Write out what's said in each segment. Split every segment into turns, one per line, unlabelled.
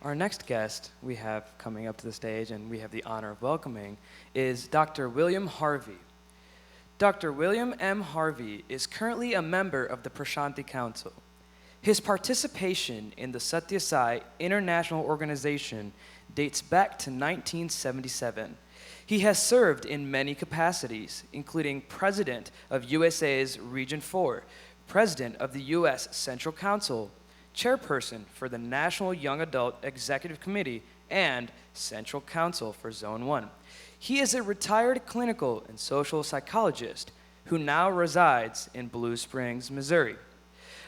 Our next guest we have coming up to the stage, and we have the honor of welcoming, is Dr. William Harvey. Dr. William M. Harvey is currently a member of the Prasanthi Council. His participation in the Satya Sai International Organization dates back to 1977. He has served in many capacities, including President of USA's Region 4, President of the U.S. Central Council, Chairperson for the National Young Adult Executive Committee, and Central Council for Zone 1. He is a retired clinical and social psychologist who now resides in Blue Springs, Missouri.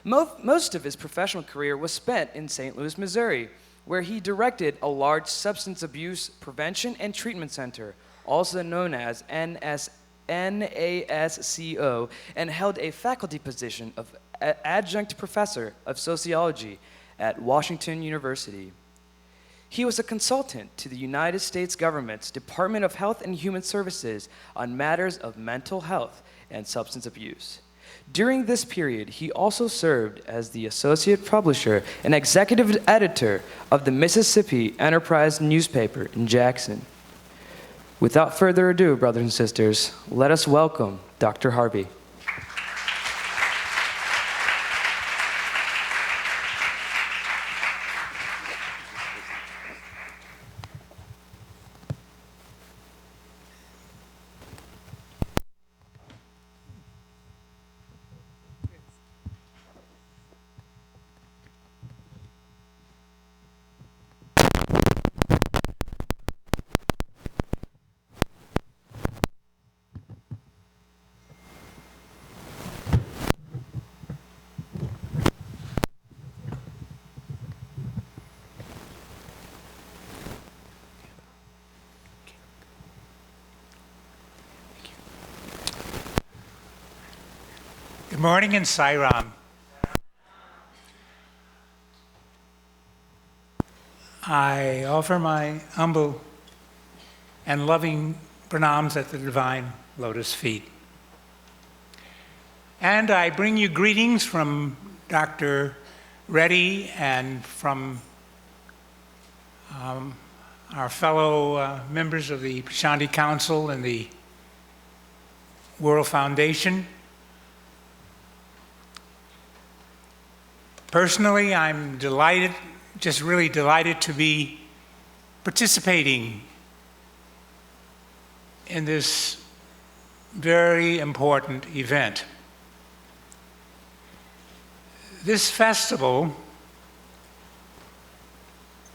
Most of his professional career was spent in St. Louis, Missouri, where he directed a large substance abuse prevention and treatment center, also known as NASCO, and held a faculty position of adjunct professor of sociology at Washington University. He was a consultant to the United States government's Department of Health and Human Services on matters of mental health and substance abuse. During this period, he also served as the associate publisher and executive editor of the Mississippi Enterprise newspaper in Jackson. Without further ado, brothers and sisters, let us welcome Dr. Harvey.
Good morning and Sai Ram. I offer my humble and loving pranams at the Divine Lotus feet. And I bring you greetings from Dr. Reddy and from our fellow members of the Prasanthi Council and the World Foundation. Personally, I'm delighted, just really delighted to be participating in this very important event. This festival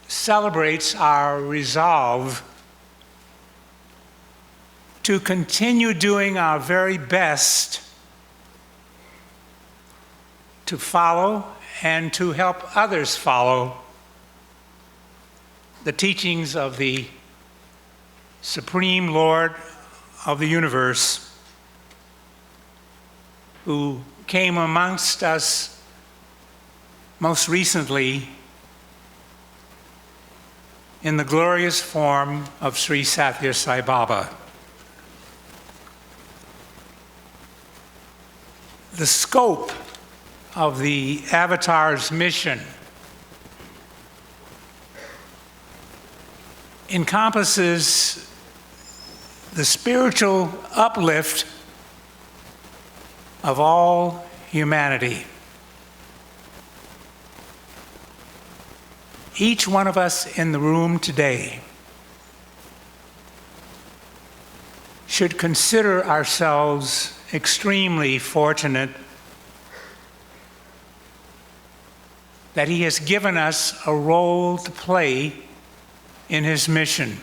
celebrates our resolve to continue doing our very best to follow and to help others follow the teachings of the Supreme Lord of the universe, who came amongst us most recently in the glorious form of Sri Sathya Sai Baba. The scope of the Avatar's mission encompasses the spiritual uplift of all humanity. Each one of us in the room today should consider ourselves extremely fortunate that he has given us a role to play in his mission.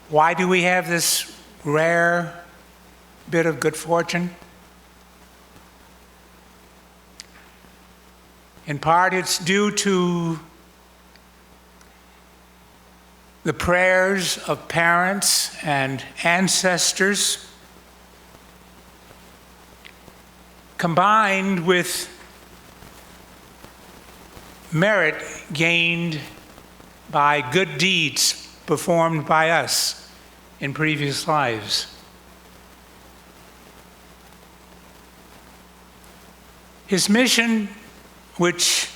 Why do we have this rare bit of good fortune? In part, it's due to the prayers of parents and ancestors, combined with merit gained by good deeds performed by us in previous lives. His mission, which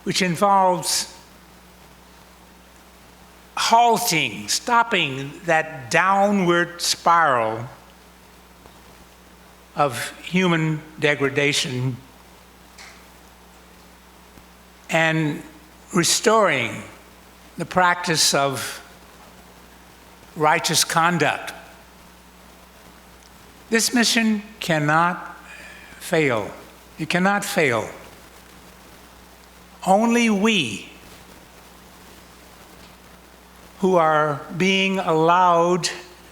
which involves halting, stopping that downward spiral of human degradation and restoring the practice of righteous conduct. This mission cannot fail. It cannot fail. Only we who are being allowed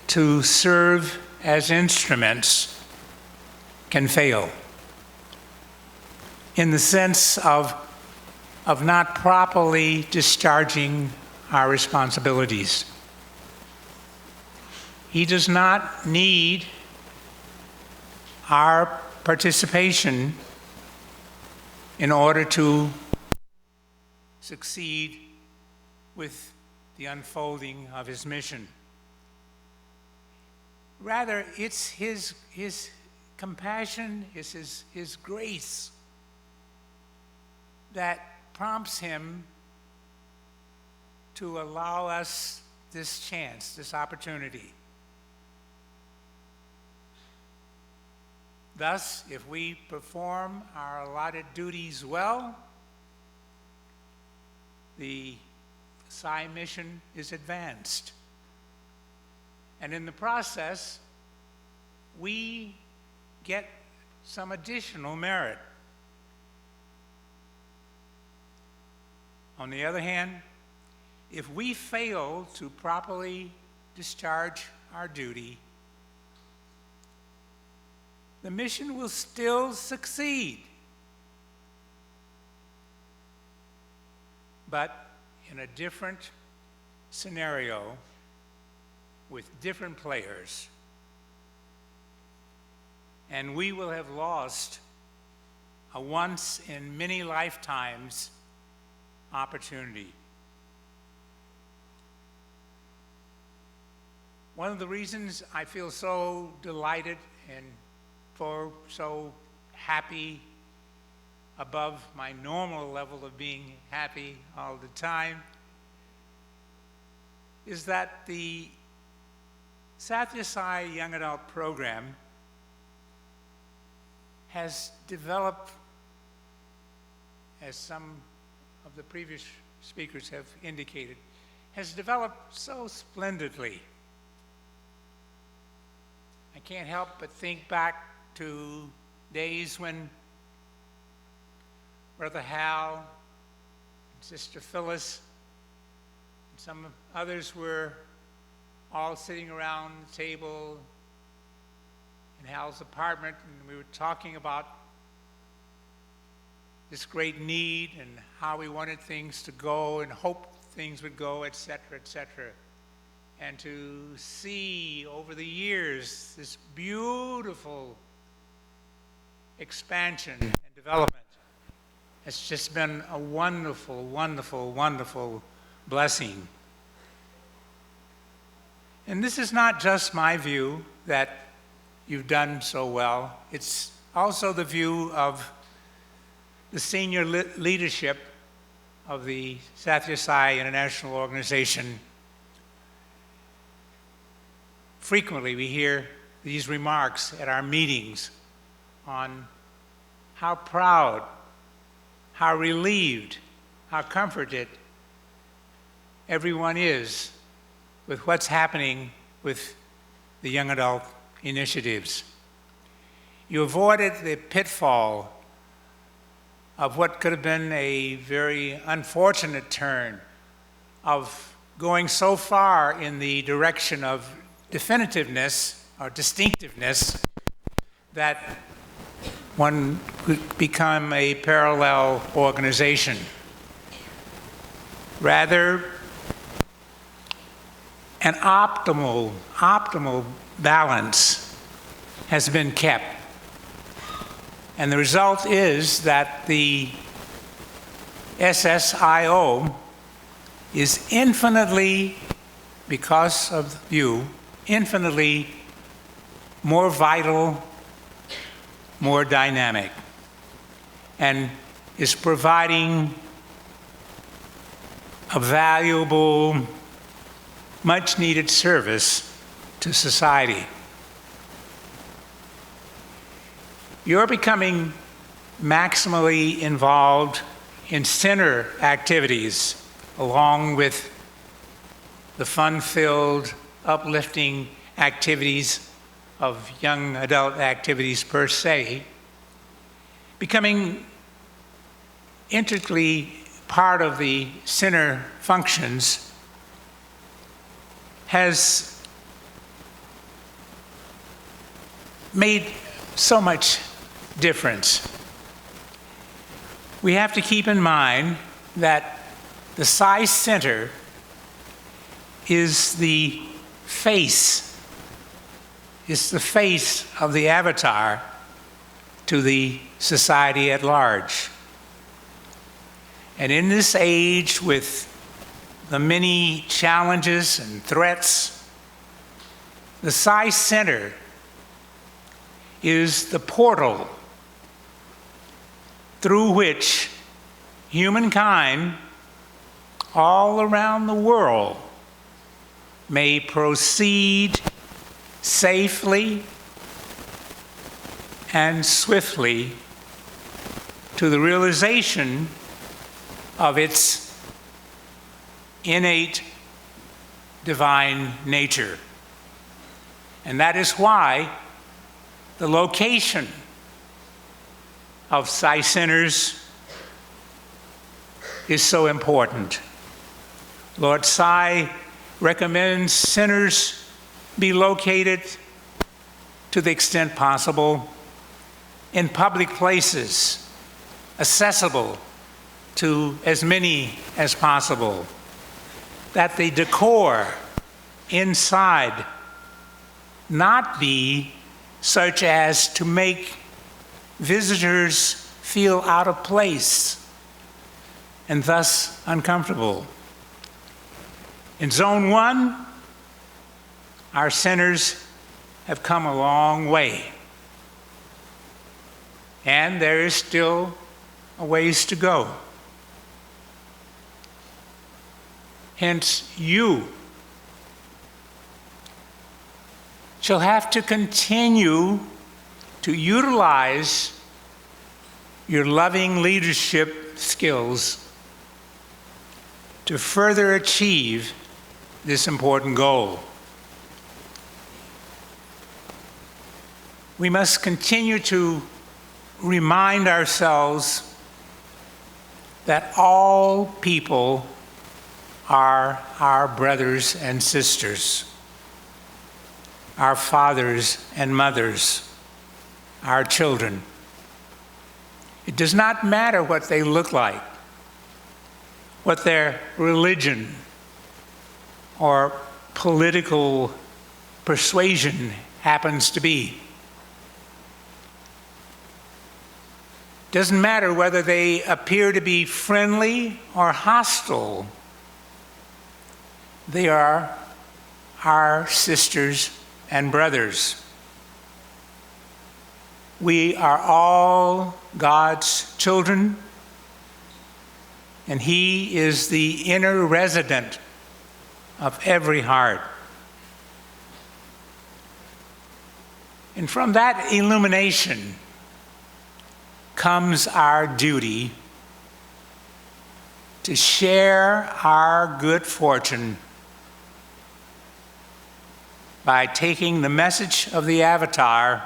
to serve as instruments can fail, in the sense of not properly discharging our responsibilities. He does not need our participation in order to succeed with the unfolding of his mission. Rather, it's his compassion, it's his grace that prompts him to allow us this chance, this opportunity. Thus, if we perform our allotted duties well, the Sai mission is advanced. And in the process, we get some additional merit. On the other hand, if we fail to properly discharge our duty, the mission will still succeed, but in a different scenario with different players. And we will have lost a once in many lifetimes opportunity. One of the reasons I feel so delighted and so happy, above my normal level of being happy all the time, is that the Sai Young Adult program has developed, as some of the previous speakers have indicated, has developed so splendidly. I can't help but think back to days when Brother Hal, and Sister Phyllis, and some others were all sitting around the table in Hal's apartment, and we were talking about this great need and how we wanted things to go and hoped things would go, et cetera, et cetera. And to see over the years this beautiful expansion and development has just been a wonderful, wonderful, wonderful blessing. And this is not just my view that you've done so well. It's also the view of the senior leadership of the Sathya Sai International Organization. Frequently we hear these remarks at our meetings on how proud, how relieved, how comforted everyone is with what's happening with the young adult initiatives. You avoided the pitfall of what could have been a very unfortunate turn of going so far in the direction of definitiveness or distinctiveness that one could become a parallel organization. Rather, an optimal balance has been kept. And the result is that the SSIO is infinitely, because of you, infinitely more vital, more dynamic, and is providing a valuable, much-needed service to society. You're becoming maximally involved in center activities, along with the fun-filled, uplifting activities of young adult activities per se, becoming integrally part of the center functions has made so much difference. We have to keep in mind that the Sai Center is the face of the avatar to the society at large. And in this age, with the many challenges and threats, the Sai Center is the portal through which humankind all around the world may proceed safely and swiftly to the realization of its innate divine nature. And that is why the location of Sai centers is so important. Lord Sai recommends centers be located, to the extent possible, in public places, accessible to as many as possible, that the decor inside not be such as to make visitors feel out of place and thus uncomfortable. In Zone 1, our centers have come a long way, and there is still a ways to go. Hence, you shall have to continue to utilize your loving leadership skills to further achieve this important goal. We must continue to remind ourselves that all people are our brothers and sisters, our fathers and mothers, our children. It does not matter what they look like, what their religion or political persuasion happens to be. Doesn't matter whether they appear to be friendly or hostile. They are our sisters and brothers. We are all God's children, and He is the inner resident of every heart. And from that illumination comes our duty to share our good fortune by taking the message of the Avatar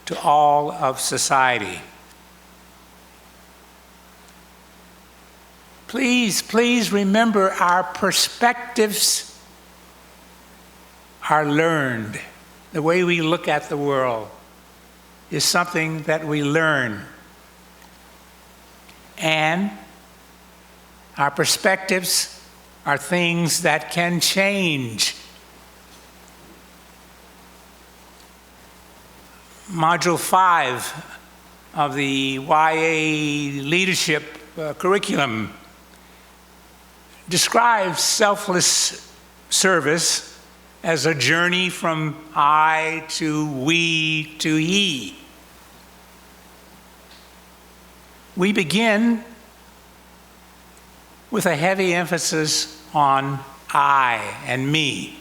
to all of society. Please remember, our perspectives are learned. The way we look at the world is something that we learn. And our perspectives are things that can change. Module 5 of the YA leadership curriculum describes selfless service as a journey from I to we to he. We begin with a heavy emphasis on I and me.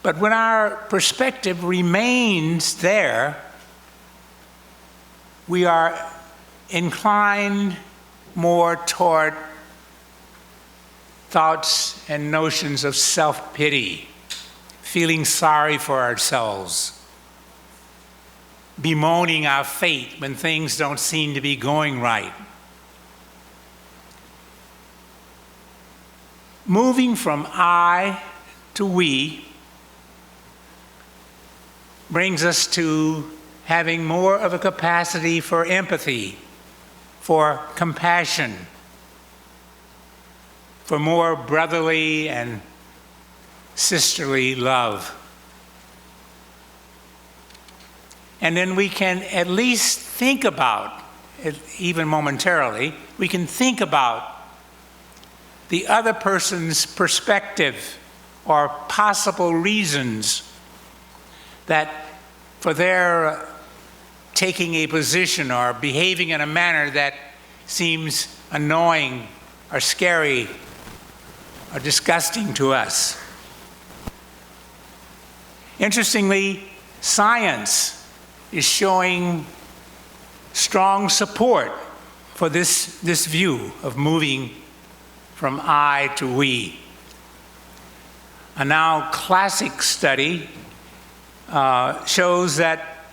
But when our perspective remains there, we are inclined more toward thoughts and notions of self-pity, feeling sorry for ourselves, bemoaning our fate when things don't seem to be going right. Moving from I to we brings us to having more of a capacity for empathy, for compassion, for more brotherly and sisterly love. And then we can at least think about, even momentarily, we can think about the other person's perspective or possible reasons that for their taking a position or behaving in a manner that seems annoying or scary or disgusting to us. Interestingly, science is showing strong support for this view of moving from I to we. A now classic study shows that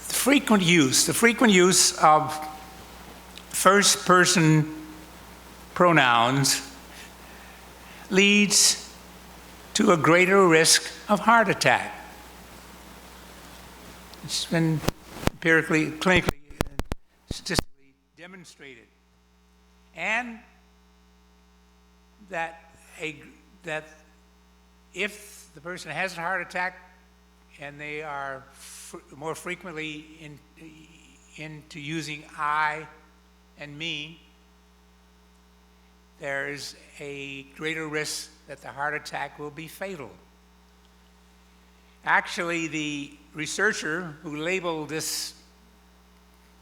the frequent use of first-person pronouns leads to a greater risk of heart attack. It's been empirically, clinically, statistically demonstrated. And that if the person has a heart attack and they are more frequently into using I and me, there is a greater risk that the heart attack will be fatal. Actually, the researcher who labeled this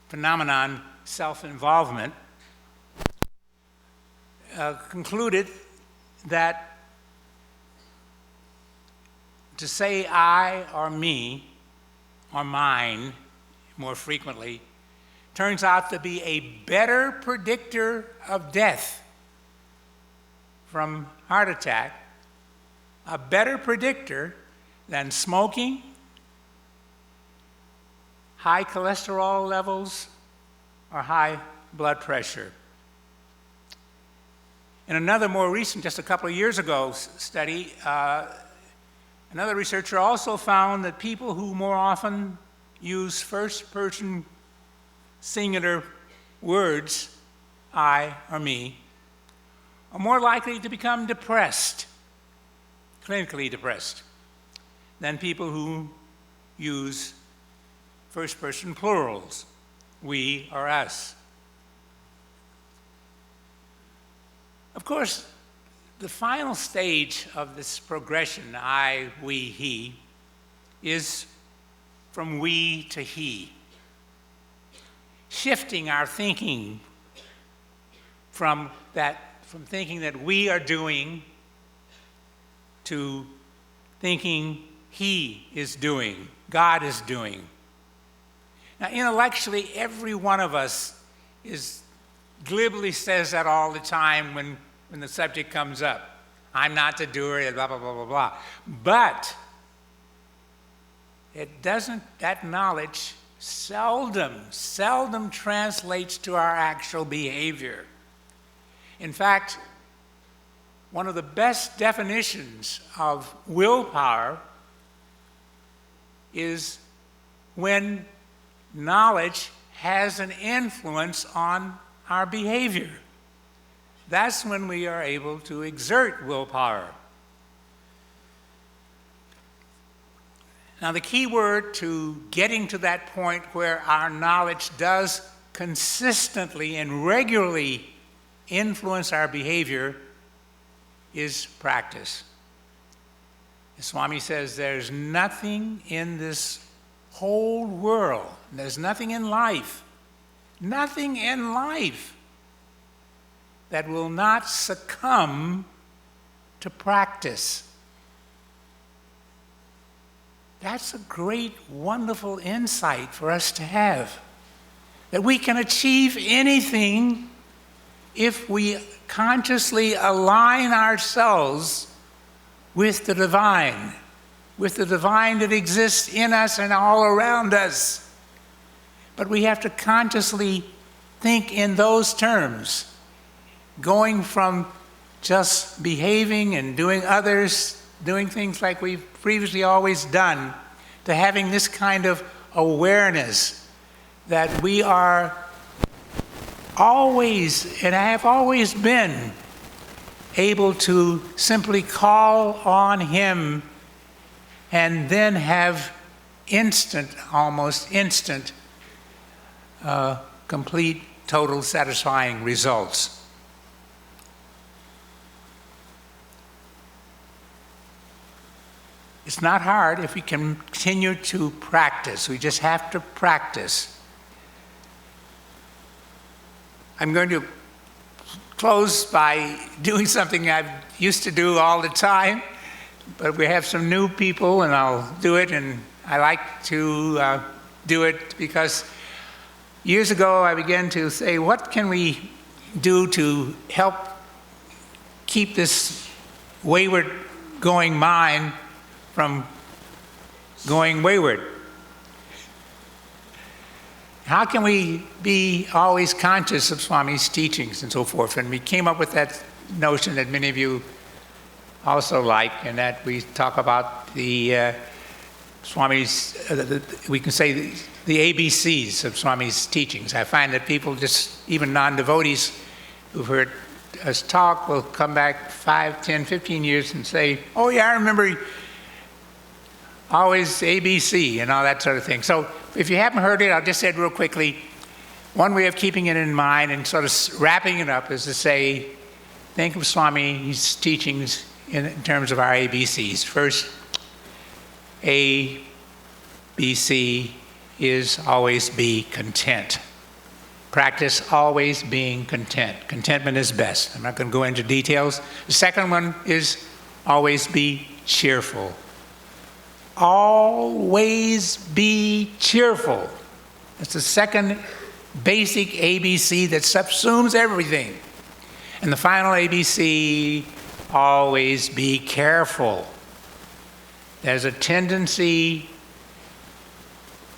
phenomenon self-involvement concluded that to say I or me or mine more frequently turns out to be a better predictor of death from heart attack, a better predictor than smoking, high cholesterol levels, or high blood pressure. In another more recent, just a couple of years ago, study, another researcher also found that people who more often use first-person singular words, I or me, are more likely to become depressed, clinically depressed, than people who use first-person plurals, we or us. Of course, the final stage of this progression, I, we, he, is from we to he, shifting our thinking from thinking that we are doing to thinking he is doing, God is doing. Now, intellectually, every one of us glibly says that all the time when the subject comes up. I'm not the doer, blah, blah, blah, blah, blah. But that knowledge seldom translates to our actual behavior. In fact, one of the best definitions of willpower is when knowledge has an influence on our behavior. That's when we are able to exert willpower. Now, the key word to getting to that point where our knowledge does consistently and regularly influence our behavior is practice. The Swami says there's nothing in this whole world, there's nothing in life nothing in life that will not succumb to practice. That's a great, wonderful insight for us to have, that we can achieve anything if we consciously align ourselves with the divine that exists in us and all around us. But we have to consciously think in those terms, going from just behaving and doing things like we've previously always done, to having this kind of awareness that we are always, and I have always been, able to simply call on Him and then have almost instant, complete, total, satisfying results. It's not hard if we continue to practice. We just have to practice. I'm going to close by doing something I used to do all the time, but we have some new people, and I'll do it, and I like to do it because years ago I began to say, what can we do to help keep this wayward going mind from going wayward? How can we be always conscious of Swami's teachings and so forth? And we came up with that notion that many of you also like, and that we talk about the Swami's, we can say the ABCs of Swami's teachings. I find that people, just even non-devotees who've heard us talk, will come back 5, 10, 15 years and say, oh yeah, I remember always ABC and all that sort of thing. So if you haven't heard it, I'll just say it real quickly. One way of keeping it in mind and sort of wrapping it up is to say, think of Swami's teachings in terms of our ABCs. First, ABC is always be content. Practice always being content. Contentment is best. I'm not going to go into details. The second one is always be cheerful. Always be cheerful. That's the second basic ABC that subsumes everything. And the final ABC, always be careful. There's a tendency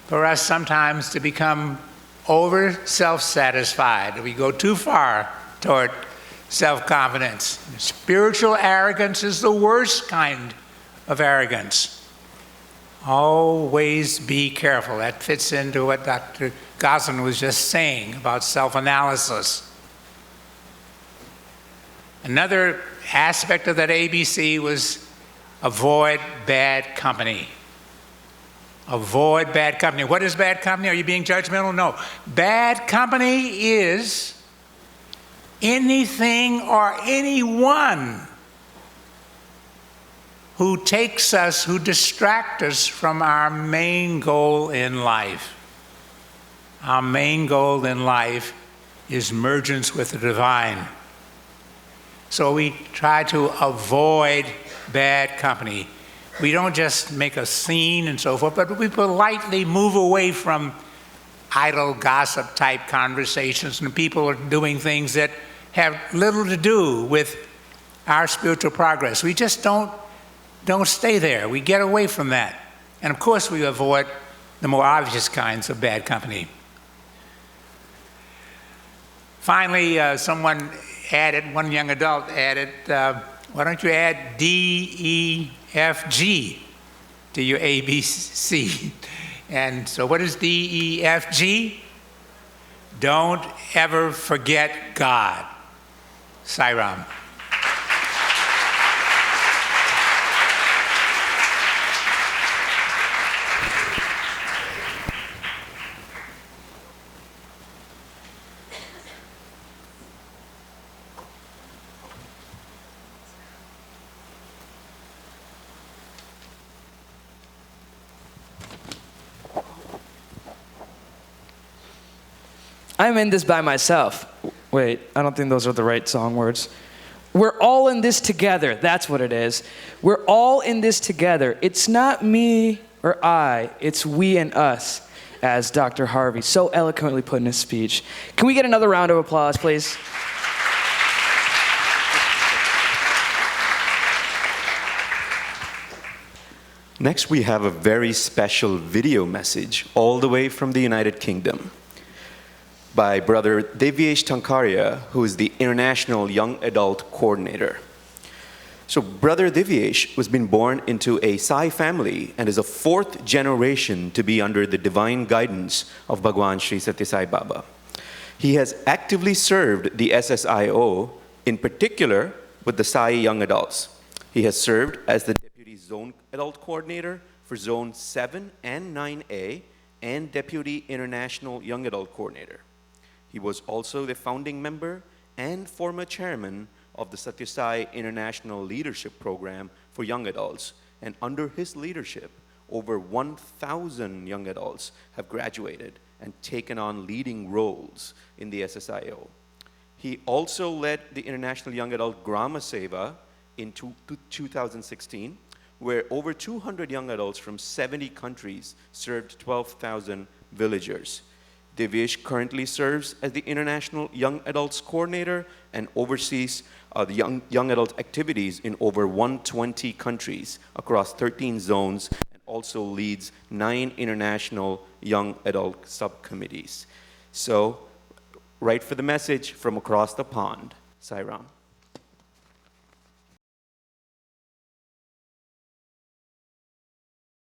for us sometimes to become over self-satisfied. We go too far toward self-confidence. Spiritual arrogance is the worst kind of arrogance. Always be careful. That fits into what Dr. Gosselin was just saying about self-analysis. Another aspect of that ABC was avoid bad company. Avoid bad company. What is bad company? Are you being judgmental? No. Bad company is anything or anyone who takes us, who distract us from our main goal in life. Our main goal in life is mergence with the divine. So we try to avoid bad company. We don't just make a scene and so forth, but we politely move away from idle gossip type conversations and people are doing things that have little to do with our spiritual progress. We just don't stay there. We get away from that. And of course we avoid the more obvious kinds of bad company. Finally, one young adult added, why don't you add DEFG to your ABC? And so what is DEFG? Don't ever forget God. Sai Ram.
I'm in this by myself. Wait, I don't think those are the right song words. We're all in this together. That's what it is. We're all in this together. It's not me or I, it's we and us, as Dr. Harvey so eloquently put in his speech. Can we get another round of applause, please?
Next, we have a very special video message all the way from the United Kingdom by Brother Devyesh Tankaria, who is the International Young Adult Coordinator. So Brother Devyesh was been born into a Sai family and is a fourth generation to be under the divine guidance of Bhagwan Sri Satya Sai Baba. He has actively served the SSIO, in particular with the Sai Young Adults. He has served as the Deputy Zone Adult Coordinator for Zone 7 and 9A and Deputy International Young Adult Coordinator. He was also the founding member and former chairman of the Satya Sai International Leadership Program for Young Adults. And under his leadership, over 1,000 young adults have graduated and taken on leading roles in the SSIO. He also led the International Young Adult Grama Seva in 2016, where over 200 young adults from 70 countries served 12,000 villagers. Devyesh currently serves as the International Young Adults Coordinator and oversees the young adult activities in over 120 countries across 13 zones, and also leads 9 international young adult subcommittees. So, right for the message from across the pond, Sai Ram.